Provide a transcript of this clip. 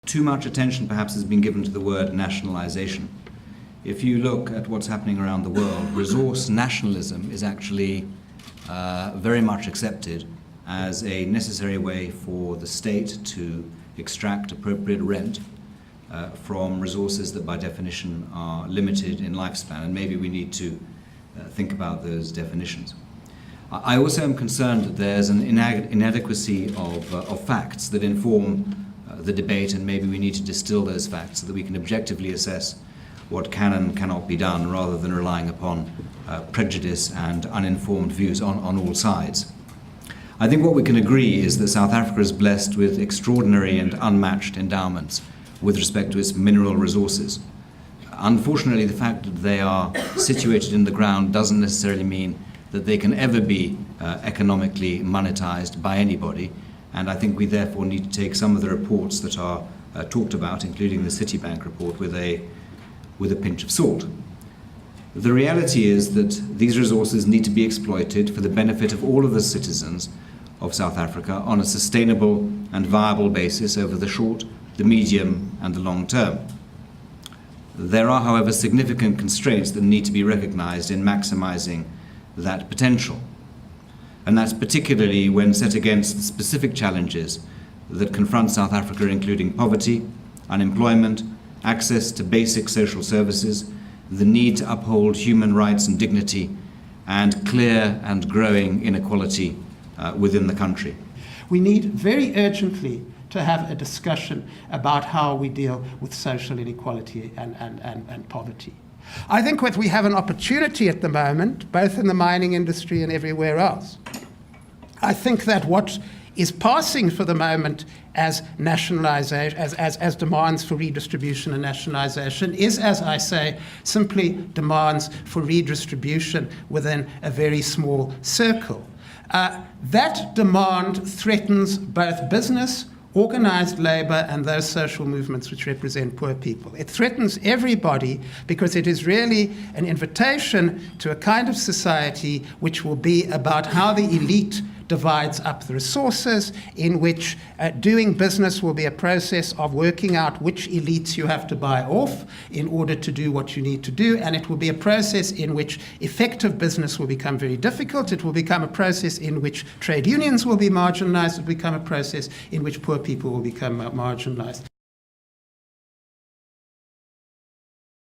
Too much attention perhaps has been given to the word nationalisation. If you look at what's happening around the world, resource nationalism is actually very much accepted as a necessary way for the state to extract appropriate rent from resources that by definition are limited in lifespan, and maybe we need to think about those definitions. I also am concerned that there's an inadequacy of facts that inform the debate, and maybe we need to distill those facts so that we can objectively assess what can and cannot be done rather than relying upon prejudice and uninformed views on all sides. I think what we can agree is that South Africa is blessed with extraordinary and unmatched endowments with respect to its mineral resources. Unfortunately, the fact that they are situated in the ground doesn't necessarily mean that they can ever be economically monetized by anybody, and I think we therefore need to take some of the reports that are talked about, including the Citibank report, with a pinch of salt. The reality is that these resources need to be exploited for the benefit of all of the citizens of South Africa on a sustainable and viable basis over the short, the medium and the long term. There are, however, significant constraints that need to be recognized in maximizing that potential. And that's particularly when set against the specific challenges that confront South Africa, including poverty, unemployment, access to basic social services, the need to uphold human rights and dignity, and clear and growing inequality within the country. We need very urgently to have a discussion about how we deal with social inequality and poverty. I think that we have an opportunity at the moment, both in the mining industry and everywhere else. I think that what is passing for the moment as nationalisation, as demands for redistribution and nationalisation, is, as I say, simply demands for redistribution within a very small circle. That demand threatens both business, organised labour and those social movements which represent poor people. It threatens everybody because it is really an invitation to a kind of society which will be about how the elite divides up the resources, in which doing business will be a process of working out which elites you have to buy off in order to do what you need to do, and it will be a process in which effective business will become very difficult. It will become a process in which trade unions will be marginalized. It will become a process in which poor people will become marginalized.